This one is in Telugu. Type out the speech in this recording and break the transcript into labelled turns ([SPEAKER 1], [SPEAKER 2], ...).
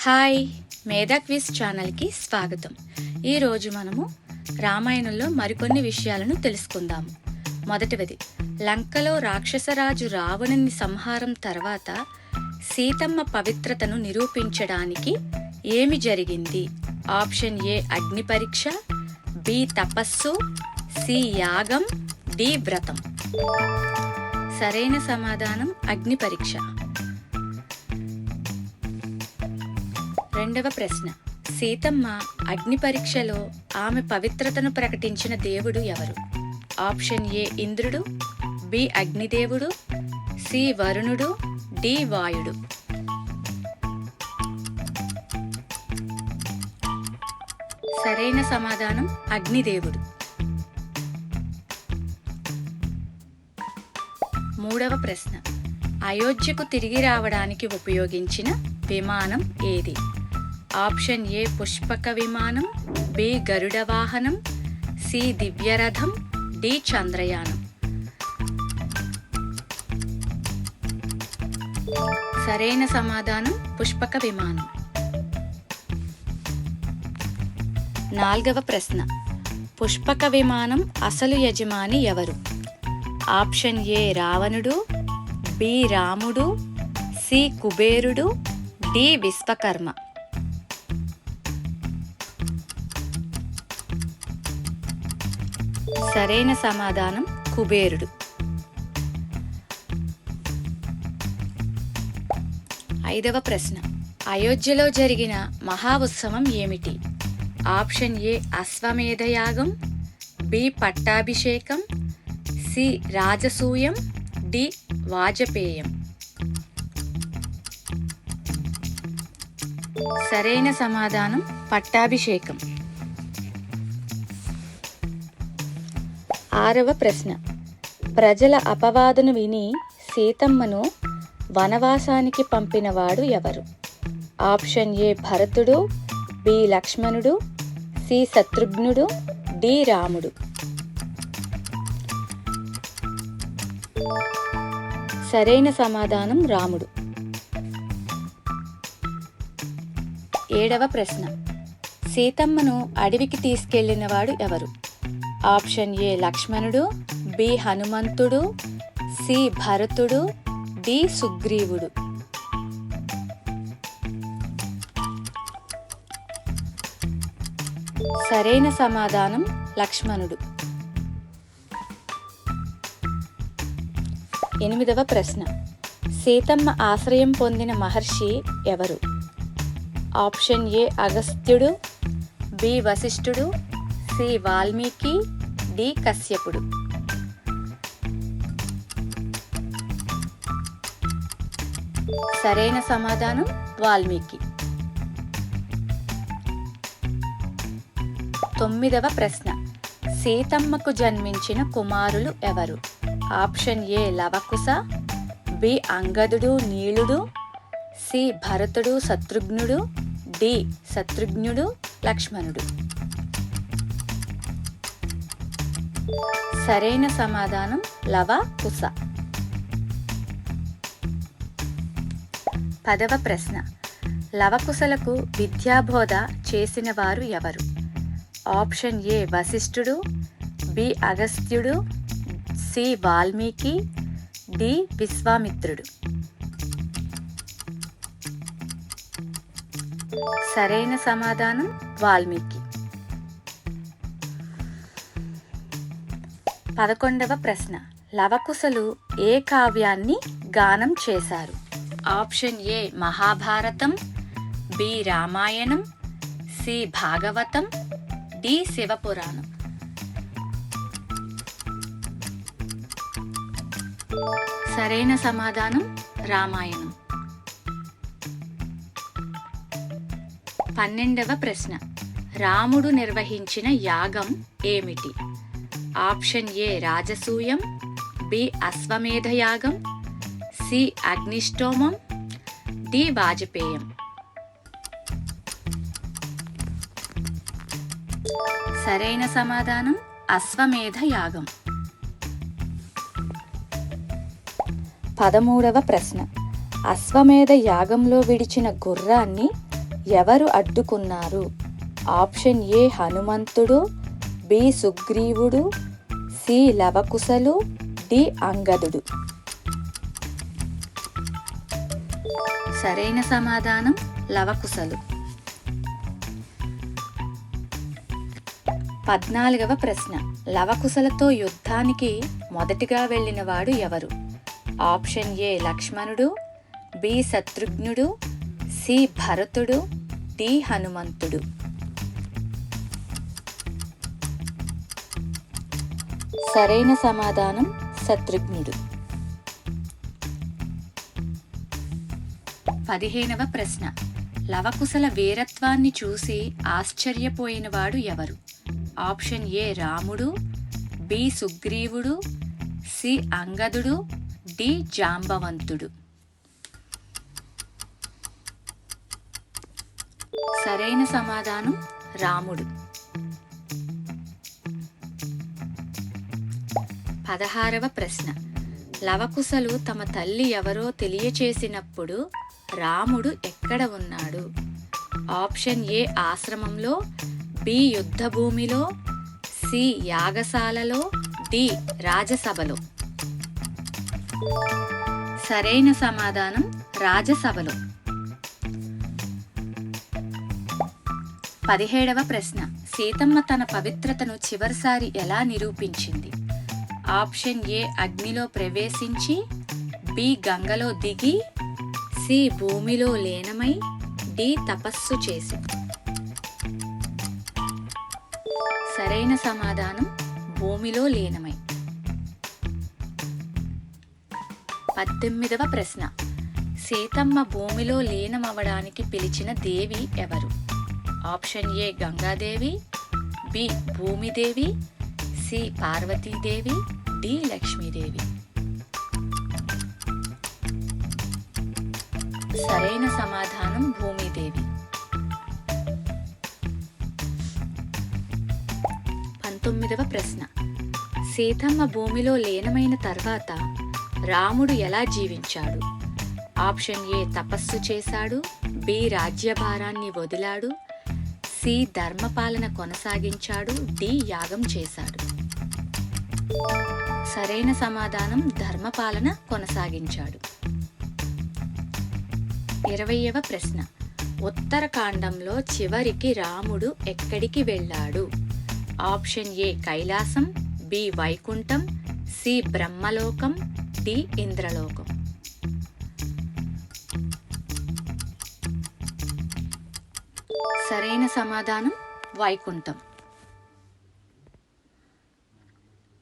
[SPEAKER 1] హాయ్, మేధా క్విజ్ ఛానల్కి స్వాగతం. ఈరోజు మనము రామాయణంలో మరికొన్ని విషయాలను తెలుసుకుందాము. మొదటిది, లంకలో రాక్షసరాజు రావణుని సంహారం తర్వాత సీతమ్మ పవిత్రతను నిరూపించడానికి ఏమి జరిగింది? ఆప్షన్ ఏ అగ్ని పరీక్ష, బి తపస్సు, సి యాగం, డి వ్రతం. సరైన సమాధానం అగ్ని పరీక్ష. రెండవ ప్రశ్న, సీతమ్మ అగ్ని పరీక్షలో ఆమె పవిత్రతను ప్రకటించిన దేవుడు ఎవరు? ఆప్షన్ ఏ ఇంద్రుడు, బి అగ్నిదేవుడు, సి వరుణుడు, డి వాయుడు. సరైన సమాధానం అగ్నిదేవుడు. మూడవ ప్రశ్న, అయోధ్యకు తిరిగి రావడానికి ఉపయోగించిన విమానం ఏది? ఆప్షన్ ఏ పుష్పక విమానం, బి గరుడ వాహనం, సి దివ్యరథం, డి చంద్రయానం. సరైన సమాధానం పుష్పక విమానం. నాలుగవ ప్రశ్న, పుష్పక విమానం అసలు యజమాని ఎవరు? ఆప్షన్ ఏ రావణుడు, బి రాముడు, సి కుబేరుడు, డి విశ్వకర్మ. సరైన సమాధానం కుబేరుడు. ఐదవ ప్రశ్న, అయోధ్యలో జరిగిన మహా ఉత్సవం ఏమిటి? ఆప్షన్ ఏ అశ్వమేధ యాగం, బి పట్టాభిషేకం, సి రాజసూయం, డి వాజపేయం. సరైన సమాధానం పట్టాభిషేకం. ఆరవ ప్రశ్న, ప్రజల అపవాదును విని సీతమ్మను వనవాసానికి పంపినవాడు ఎవరు? ఆప్షన్ ఏ భరతుడు, బి లక్ష్మణుడు, సి శత్రుఘ్నుడు, డి రాముడు. సరైన సమాధానం రాముడు. ఏడవ ప్రశ్న, సీతమ్మను అడవికి తీసుకెళ్లినవాడు ఎవరు? ఆప్షన్ ఏ లక్ష్మణుడు, బి హనుమంతుడు, సి భరతుడు, డి సుగ్రీవుడు. సరైన సమాధానం లక్ష్మణుడు. ఎనిమిదవ ప్రశ్న, సీతమ్మ ఆశ్రయం పొందిన మహర్షి ఎవరు? ఆప్షన్ ఏ అగస్త్యుడు, బి వశిష్ఠుడు, సి వాల్మీకి, డి కశ్యపుడు. సరైన సమాధానం వాల్మీకి. తొమ్మిదవ ప్రశ్న, సీతమ్మకు జన్మించిన కుమారులు ఎవరు? ఆప్షన్ ఏ లవకుశ, బి అంగదుడు నీలుడు, సి భరతుడు శత్రుఘ్నుడు, డి శత్రుఘ్నుడు లక్ష్మణుడు. సరైన సమాధానం లవకుశ. పదవ ప్రశ్న, లవకుశలకు విద్యాబోధ చేసిన వారు ఎవరు? ఆప్షన్ ఏ వశిష్ఠుడు, బి అగస్త్యుడు, సి వాల్మీకి, డి విశ్వామిత్రుడు. సరైన సమాధానం వాల్మీకి. 11వ ప్రశ్న, లవకుశలు ఏ కావ్యాన్ని గానం చేశారు? Option A Mahabharatam, B Ramayanam, C Bhagavatam, D Shivapuranam. సరైన సమాధానం రామాయణం. 12వ ప్రశ్న, రాముడు నిర్వహించిన యాగం ఏమిటి? ఆప్షన్ ఏ రాజసూయం, బి అశ్వమేధ యాగం, సి అగ్నిష్టోమం, డి వాజపేయం. సరైన సమాధానం అశ్వమేధ యాగం. 13వ ప్రశ్న, అశ్వమేధ యాగంలో విడిచిన గుర్రాన్ని ఎవరు అడ్డుకున్నారు? ఆప్షన్ ఏ హనుమంతుడు, బి సుగ్రీవుడు, సి లవకుశలు, డి అంగదుడు. సరైన సమాధానం లవకుశలు. 14వ ప్రశ్న. లవకుశలతో యుద్ధానికి మొదటిగా వెళ్ళినవాడు ఎవరు? ఆప్షన్ ఏ లక్ష్మణుడు, బి శత్రుఘ్నుడు, సి భరతుడు, డి హనుమంతుడు. సరైన సమాధానం శత్రుఘ్నుడు. 15వ ప్రశ్న. లవకుశల వీరత్వాన్ని చూసి ఆశ్చర్యపోయినవాడు ఎవరు? ఆప్షన్ ఏ రాముడు, బి సుగ్రీవుడు, సి అంగదుడు, డి జాంబవంతుడు. సరైన సమాధానం రాముడు. 16వ ప్రశ్న. లవకుశలు తమ తల్లి ఎవరో తెలియచేసినప్పుడు రాముడు ఎక్కడ ఉన్నాడు? ఆప్షన్ ఏ ఆశ్రమంలో, బి యుద్ధభూమిలో, సి యాగశాలలో, డి రాజసభలో. సరైన సమాధానం రాజసభలో. 17వ ప్రశ్న. సీతమ్మ తన పవిత్రతను చివరిసారి ఎలా నిరూపించింది? ఆప్షన్ ఏ అగ్నిలో ప్రవేశించి, బి గంగలో దిగి, సి భూమిలో లీనమై, డి తపస్సు చేసి. సరైన సమాధానం భూమిలో లీనమై. 18వ ప్రశ్న. సీతమ్మ భూమిలో లీనమవడానికి పిలిచిన దేవి ఎవరు? Option A Gangadevi, B Bhumidevi, C Parvatidevi, D Lakshmidevi. సరైన సమాధానం భూమిదేవి. 19వ ప్రశ్న. సీతమ్మ భూమిలో లీనమైన తర్వాత రాముడు ఎలా జీవించాడు? ఆప్షన్ ఏ తపస్సు చేశాడు, బి రాజ్యభారాన్ని వదిలాడు, సి ధర్మపాలన కొనసాగించాడు, డి యాగం చేశాడు. సరైన సమాధానం ధర్మపాలన కొనసాగించాడు. 20వ ప్రశ్న. ఉత్తరకాండంలో చివరికి రాముడు ఎక్కడికి వెళ్ళాడు? Option A Kailasam, B Vaikuntham, C Brahmalokam, D Indralokam. సరైన సమాధానం వైకుంఠం.